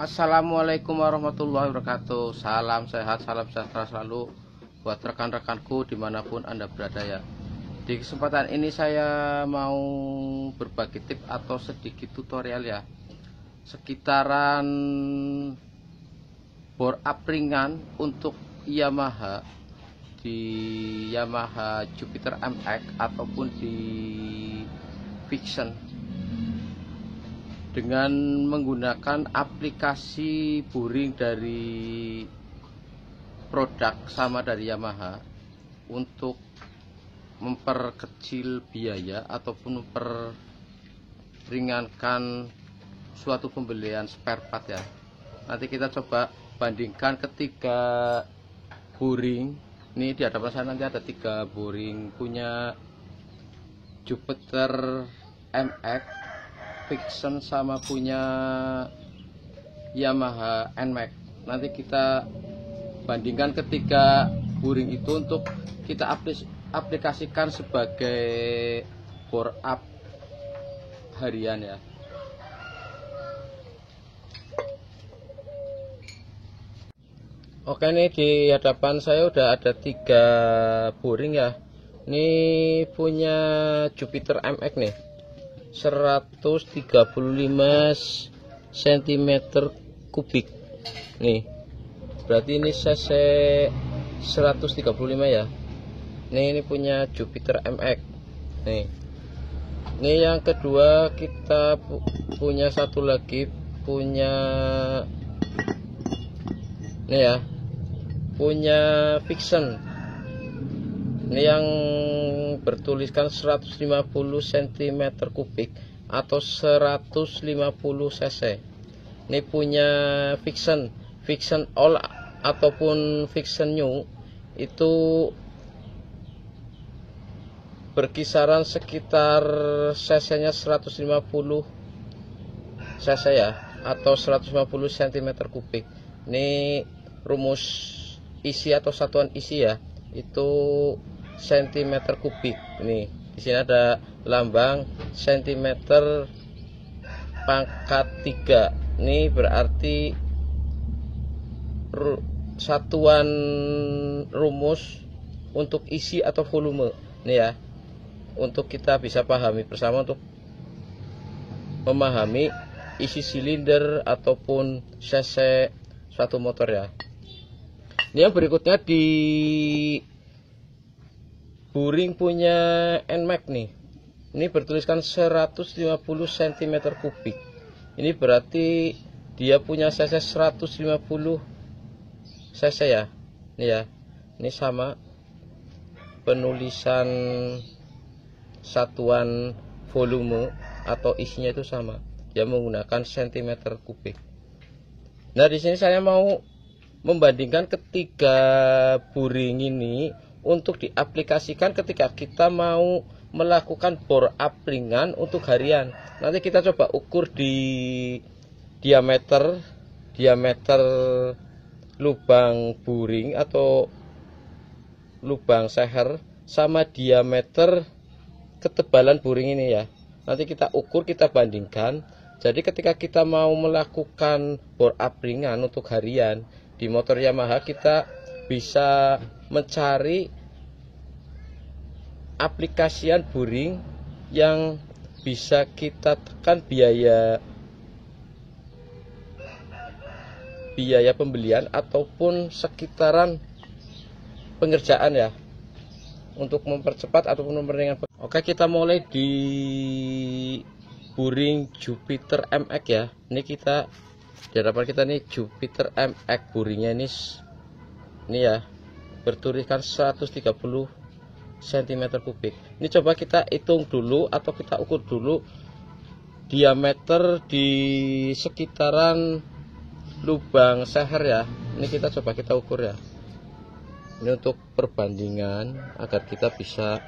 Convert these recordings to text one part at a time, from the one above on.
Assalamualaikum warahmatullahi wabarakatuh. Salam sehat, salam sejahtera selalu buat rekan-rekanku dimanapun Anda berada ya. Di kesempatan ini saya mau berbagi tips atau sedikit tutorial ya, sekitaran bore up ringan untuk Yamaha, di Yamaha Jupiter MX ataupun di Vision, dengan menggunakan aplikasi boring dari produk sama dari Yamaha untuk memperkecil biaya ataupun memperingankan suatu pembelian spare part ya. Nanti kita coba bandingkan ketiga boring. Ini di hadapan saya nanti ada 3 boring punya Jupiter MX, Vision, sama punya Yamaha NMAX. Nanti kita bandingkan ketiga boring itu untuk kita aplikasikan sebagai bore up harian ya. Oke, ini di hadapan saya udah ada 3 boring ya. Ini punya Jupiter MX nih, 135 cm kubik nih, berarti ini cc 135 ya. Ini punya Jupiter MX nih. Ini yang kedua kita punya satu lagi, punya ini ya, punya Vision. Ini yang bertuliskan 150 cm kubik atau 150 cc. Ini punya Vision All ataupun Vision New, itu berkisaran sekitar cc nya 150 cc ya, atau 150 cm kubik. Ini rumus isi atau satuan isi ya, itu cm kubik. Nih di sini ada lambang cm pangkat 3. Ini berarti satuan rumus untuk isi atau volume nih ya, untuk kita bisa pahami bersama untuk memahami isi silinder ataupun cc suatu motor ya. Ini yang berikutnya di boring punya NMAX nih. Ini bertuliskan 150 cm kubik. Ini berarti dia punya cc 150 cc ya. Ini ya. Ini sama penulisan satuan volume atau isinya itu sama. Dia menggunakan cm kubik. Nah, di sini saya mau membandingkan ketiga boring ini untuk diaplikasikan ketika kita mau melakukan bore up ringan untuk harian. Nanti kita coba ukur di diameter lubang boring atau lubang seher sama diameter ketebalan boring ini ya. Nanti kita ukur, kita bandingkan. Jadi ketika kita mau melakukan bore up ringan untuk harian di motor Yamaha, kita bisa mencari aplikasian boring yang bisa kita tekan biaya pembelian ataupun sekitaran pengerjaan ya, untuk mempercepat ataupun memperingan. Oke, kita mulai di boring Jupiter MX ya. Ini kita di hadapan kita nih Jupiter MX boringnya ini ya, bertuliskan 130 cm kubik. Ini coba kita hitung dulu atau kita ukur dulu diameter di sekitaran lubang seher ya. Ini kita coba kita ukur ya. Ini untuk perbandingan agar kita bisa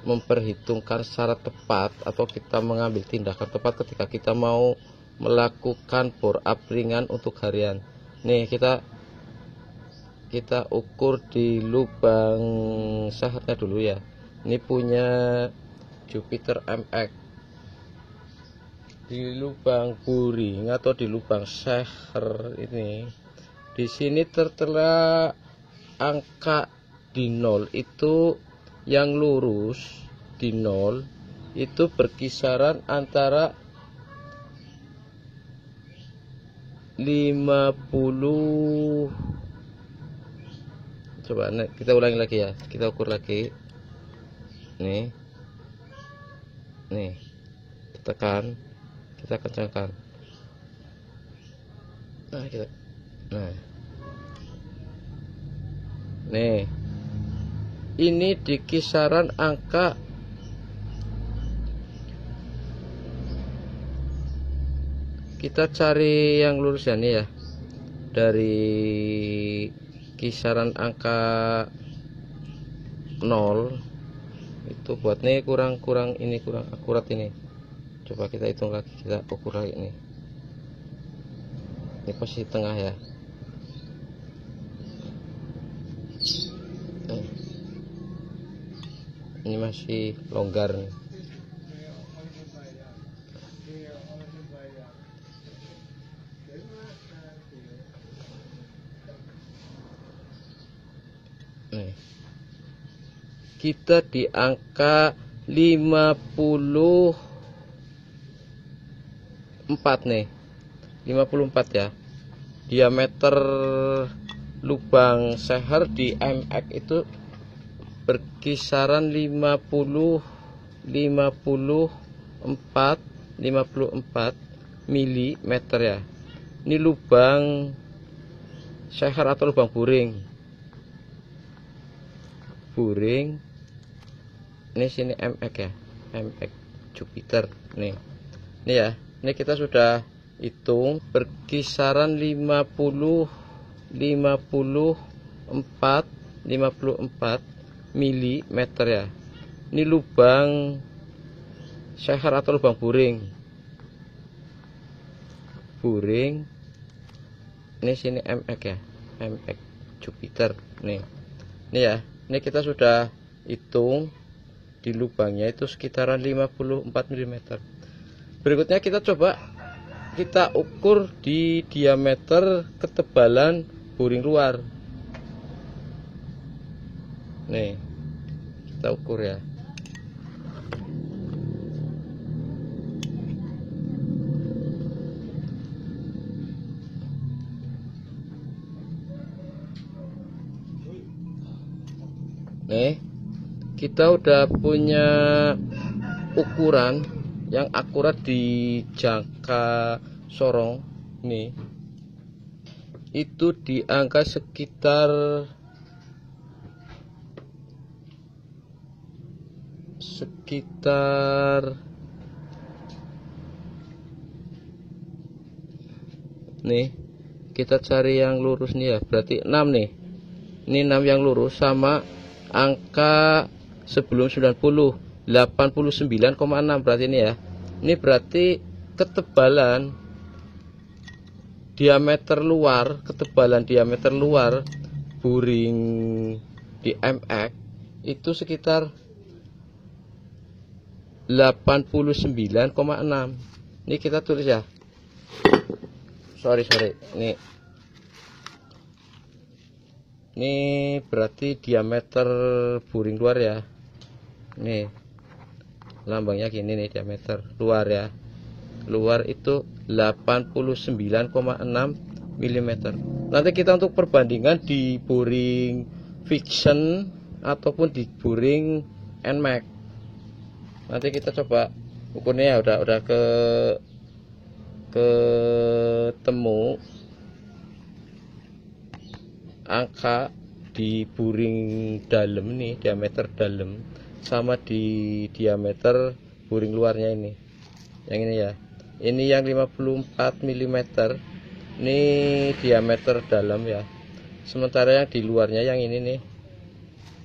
memperhitungkan secara tepat atau kita mengambil tindakan tepat ketika kita mau melakukan bore up ringan untuk harian. Nih kita ukur di lubang sehernya dulu ya. Ini punya Jupiter MX. di lubang buring atau di lubang seher ini, di sini tertera angka di 0 itu, yang lurus di 0 itu berkisaran antara 50. Coba kita ulangi lagi ya, kita ukur lagi. Nih tekan, kita kencangkan. Nih ini di kisaran angka kita cari yang lurus ya, nih ya, dari kisaran angka 0 itu buat nih kurang akurat ini. Coba kita hitung lagi, kita ukur lagi nih. Ini posisi tengah ya. Ini masih longgar nih. Kita di angka 54 nih, 54 ya. Diameter lubang seher di MX itu berkisaran 54 mm ya. Ini lubang seher atau lubang buring. Ini sini MX ya, MX Jupiter nih ya. Ini kita sudah hitung berkisaran 54 mm ya. Ini lubang seher atau lubang buring. Ini sini MX ya, MX Jupiter nih ya. Ini kita sudah hitung di lubangnya itu sekitaran 54 mm. Berikutnya kita coba kita ukur di diameter ketebalan buring luar. Nih kita ukur ya. Nih kita udah punya ukuran yang akurat di jangka sorong nih, itu di angka sekitar nih, kita cari yang lurus nih ya, berarti 6 nih. Ini 6 yang lurus sama angka sebelum 90, 89,6 berarti ini ya. Ini berarti ketebalan diameter luar, buring di MX itu sekitar 89,6. Ini kita tulis ya. Sorry. Ini berarti diameter buring luar ya. Nih lambangnya gini nih, diameter luar ya. Luar itu 89,6 mm. Nanti kita untuk perbandingan di buring fiction ataupun di buring NMAX. Nanti kita coba ukurnya ya, udah ketemu angka di buring dalam nih, diameter dalam sama di diameter buring luarnya ini. Yang ini ya. Ini yang 54 mm. Ini diameter dalam ya. Sementara yang di luarnya yang ini nih.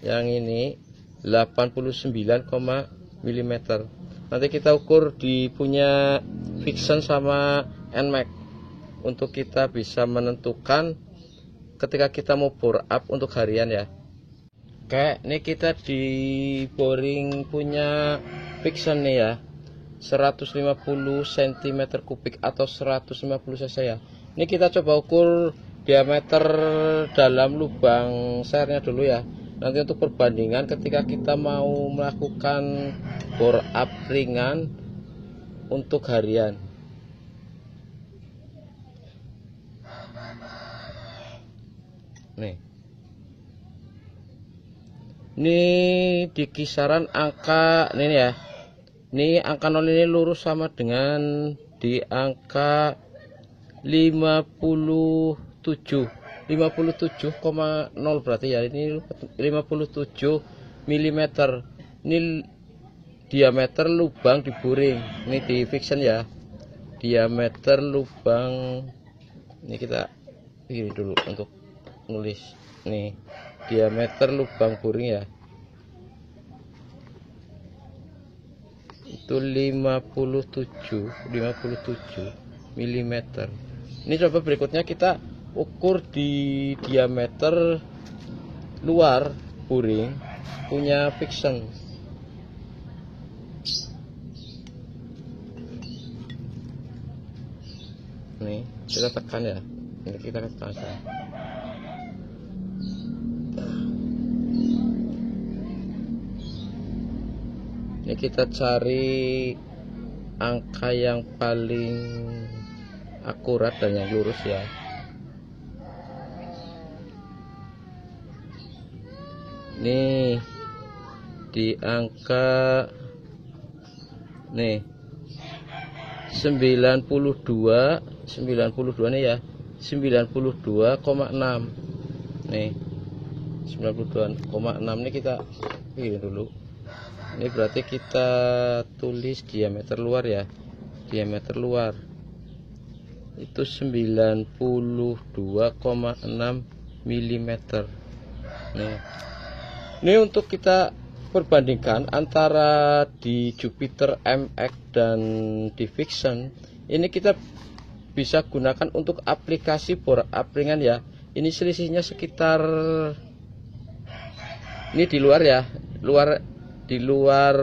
Yang ini 89, mm. Nanti kita ukur di punya fiction sama NMAX untuk kita bisa menentukan ketika kita mau bore up untuk harian ya. Oke, ini kita di boring punya fiction nih ya. 150 cm kubik atau 150 cc ya. Ini kita coba ukur diameter dalam lubang sernya dulu ya. Nanti untuk perbandingan ketika kita mau melakukan bore up ringan untuk harian. Nih. Ini di kisaran angka ini ya. Ini angka 0 ini lurus sama dengan di angka 57,0 berarti ya. Ini 57 mm. Ini diameter lubang di boring. Ini di fiction ya. Diameter lubang ini kita ini dulu untuk nulis. Nih, diameter lubang boring ya. Itu 57 mm. Ini coba berikutnya kita ukur di diameter luar boring punya fiction. Nih, kita tekan ya. Ini kita tekan saja. Ini kita cari angka yang paling akurat dan yang lurus ya. Nih di angka nih 92 nih ya, 92,6 nih, 92,6 ini kita pilih dulu. Ini berarti kita tulis diameter luar ya, diameter luar itu 92,6 mm. Nih, ini untuk kita perbandingkan antara di Jupiter MX dan di Vixen. Ini kita bisa gunakan untuk aplikasi bore up ringan ya. Ini selisihnya sekitar, ini di luar ya, di luar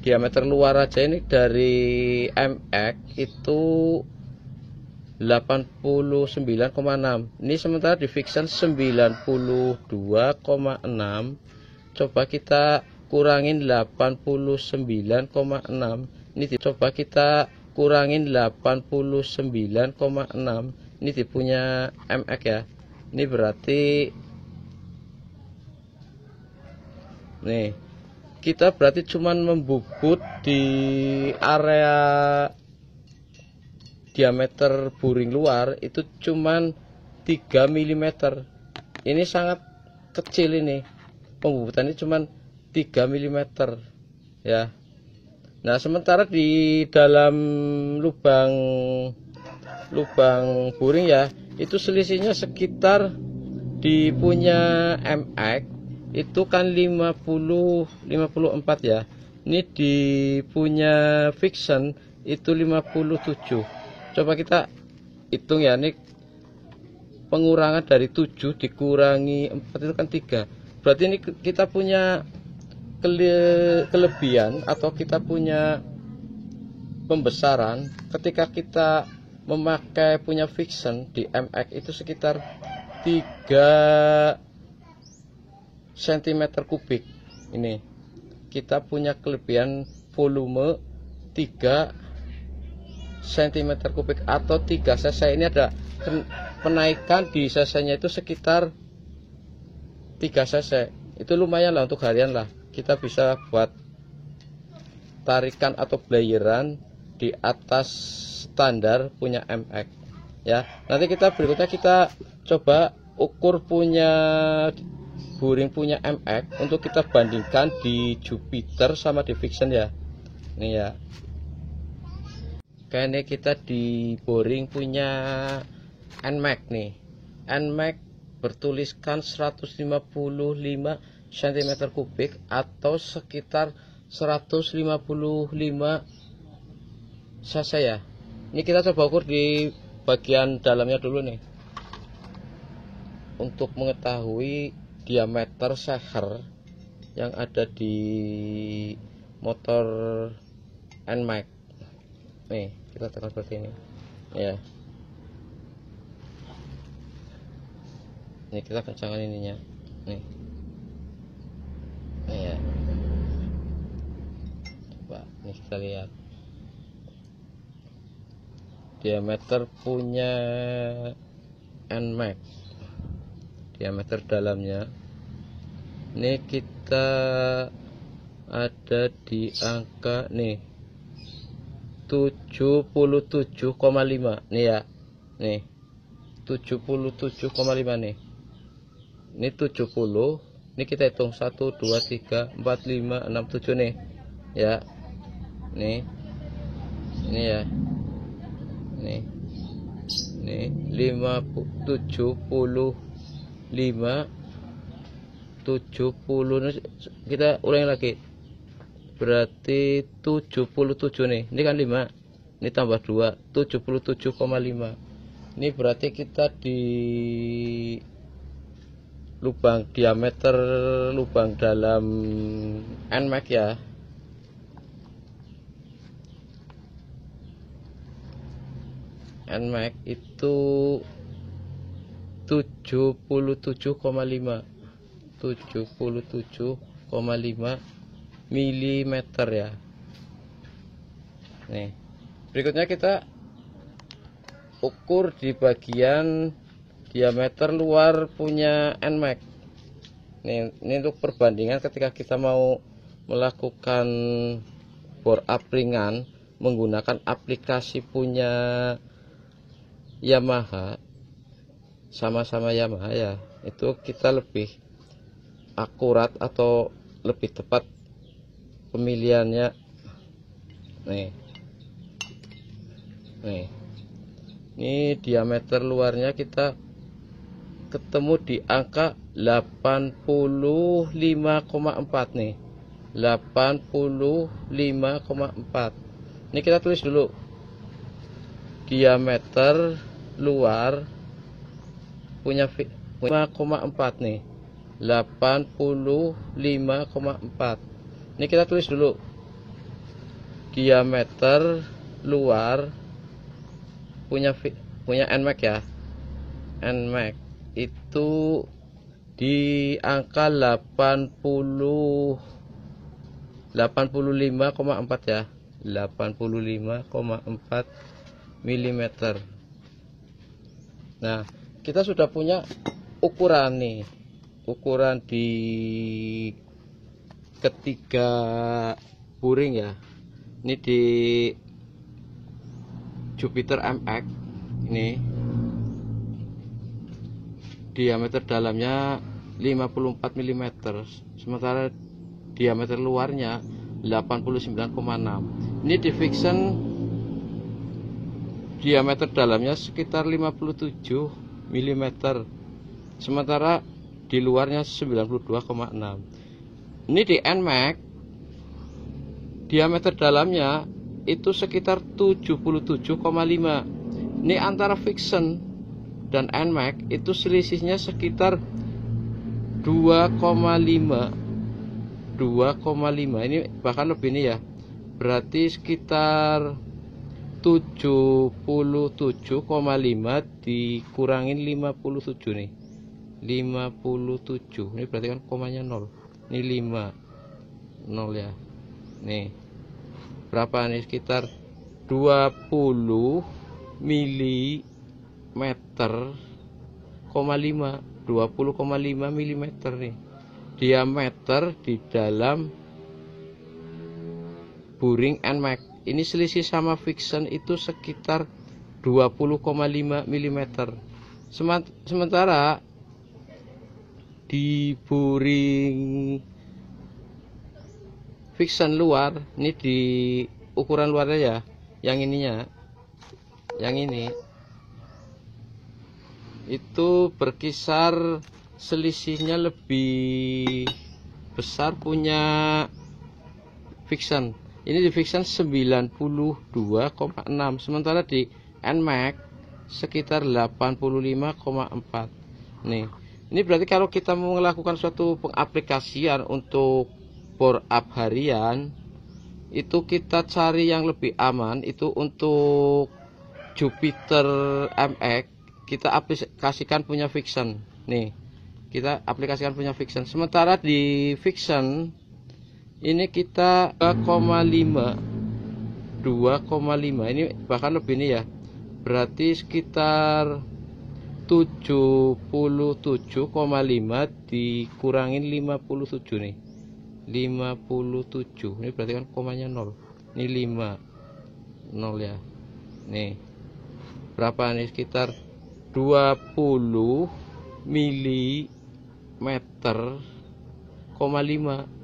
diameter luar aja ini dari MX itu 89,6. Ini sementara di Vixen 92,6. Coba kita kurangin 89,6. Ini coba kita kurangin 89,6. Ini punya MX ya. Ini berarti nih, kita berarti cuman membubut di area diameter boring luar itu cuman 3 mm. Ini sangat kecil ini. Pembubutannya cuman 3 mm ya. Nah, sementara di dalam lubang boring ya, itu selisihnya sekitar di punya MX itu kan 54 ya. Ini di punya Vixen itu 57. Coba kita hitung ya, ini pengurangan dari 7 dikurangi 4 itu kan 3. Berarti ini kita punya kelebihan atau kita punya pembesaran ketika kita memakai punya Vixen di MX itu sekitar 3 cm kubik. Ini kita punya kelebihan volume 3 cm kubik atau 3 cc. Ini ada penaikan di cc nya itu sekitar 3 cc. Itu lumayan lah untuk harian lah. Kita bisa buat tarikan atau blayeran di atas standar punya MX ya. Nanti kita berikutnya kita coba ukur punya boring punya MX untuk kita bandingkan di Jupiter sama di Vixen ya. Ini ya. Kayaknya kita di boring punya NMAX nih. NMAX bertuliskan 155 cm kubik atau sekitar 155 cc ya. Ini kita coba ukur di bagian dalamnya dulu nih, untuk mengetahui diameter seher yang ada di motor NMAX. Nih kita tekan seperti ini ya. Ini kita kencangkan ininya nih ya. Coba nih kita lihat diameter punya NMAX, diameter dalamnya ini kita ada di angka nih 77,5 nih ya, nih 77,5 nih. Ini 70, ini kita hitung 1 2 3 4 5 6 7 nih ya. Nih ini ya, nih 70 kita ulangi lagi, berarti 77 nih. Ini kan 5, ini tambah 2 77,5. Ini berarti kita di lubang diameter lubang dalam NMAX ya. NMAX itu 77,5 mm ya. Nih berikutnya kita ukur di bagian diameter luar punya NMAX. Ini untuk perbandingan ketika kita mau melakukan bore up ringan menggunakan aplikasi punya Yamaha, sama-sama Yamaha ya, itu kita lebih akurat atau lebih tepat pemilihannya. Nih ini diameter luarnya kita ketemu di angka 85,4 nih, 85,4. Ini kita tulis dulu diameter luar punya 5,4 nih, 85,4. Ini kita tulis dulu diameter luar punya NMAX ya. NMAX itu di angka 85,4 ya, 85,4 mm. Nah kita sudah punya ukuran nih, ukuran di ketiga buring ya. Ini di Jupiter MX ini diameter dalamnya 54 mm, sementara diameter luarnya 89,6. Ini di Vixen diameter dalamnya sekitar 57 mm, sementara di luarnya 92,6. Ini di NMAX diameter dalamnya itu sekitar 77,5. Ini antara Vixen dan NMAX itu selisihnya sekitar 2,5. Ini bahkan lebih nih ya, berarti sekitar 77,5 dikurangin 57 nih, 57. Ini berarti kan komanya 0. Ini 5 0 ya. Nih berapa nih, sekitar 20 mm, 20,5 mm nih diameter di dalam buring NMAX. Ini selisih sama Vixen itu sekitar 20,5 mm. Sementara di buring Vixen luar, ini di ukuran luarnya ya, yang ininya, yang ini itu berkisar selisihnya lebih besar punya Vixen. Ini di Vixen 92,6, sementara di NMAX sekitar 85,4. Nih, ini berarti kalau kita mau melakukan suatu pengaplikasian untuk bore up harian, itu kita cari yang lebih aman. Itu untuk Jupiter MX kita aplikasikan punya Vixen. Nih, kita aplikasikan punya Vixen. Sementara di Vixen ini kita 2,5 ini bahkan lebih nih ya, berarti sekitar 77,5 dikurangin 57 nih, 57 ini berarti kan komanya 0, ini 5 0 ya. Nih berapa nih, sekitar 20 mm,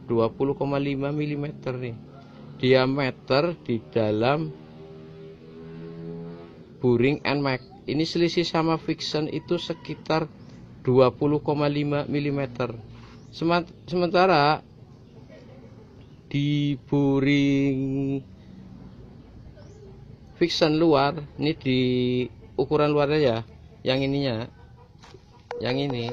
20,5 mm nih diameter di dalam buring NMAX. Ini selisih sama Vixen itu sekitar 20,5 mm. Sementara di buring Vixen luar, ini di ukuran luarnya ya, yang ininya, yang ini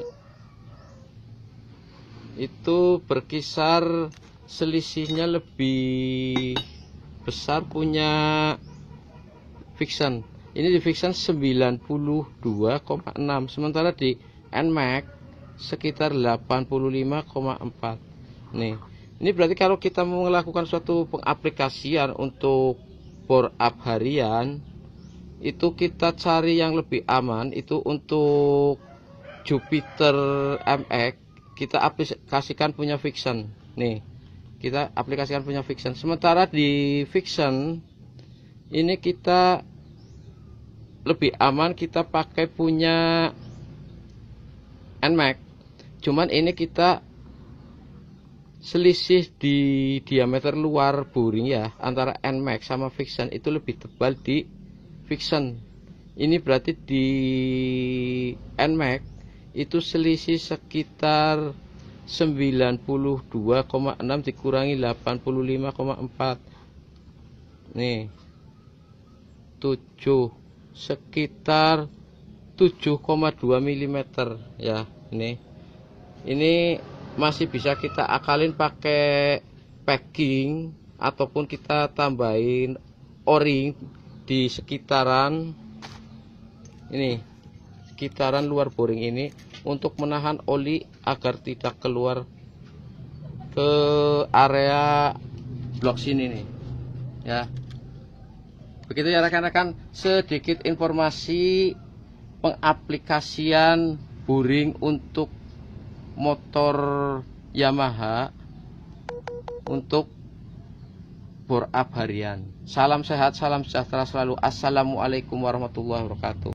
itu berkisar selisihnya lebih besar punya Vixen. Ini di Vixen 92,6, sementara di NMAX sekitar 85,4. Nih, ini berarti kalau kita mau melakukan suatu pengaplikasian untuk bore up harian, itu kita cari yang lebih aman. Itu untuk Jupiter MX kita aplikasikan punya Vixen. Nih, kita aplikasikan punya Vixen. Sementara di Vixen ini kita lebih aman, kita pakai punya NMAX. Cuman ini kita selisih di diameter luar buring ya, antara NMAX sama Vixen itu lebih tebal di Vixen. Ini berarti di NMAX itu selisih sekitar 92,6 dikurangi 85,4. Nih 7, sekitar 7,2 mm ya. Ini masih bisa kita akalin pakai packing ataupun kita tambahin o-ring di sekitaran ini, sekitaran luar boring ini untuk menahan oli agar tidak keluar ke area blok sini nih ya. Begitu ya rekan-rekan, sedikit informasi pengaplikasian boring untuk motor Yamaha untuk bore up harian. Salam sehat, salam sejahtera selalu. Assalamualaikum warahmatullahi wabarakatuh.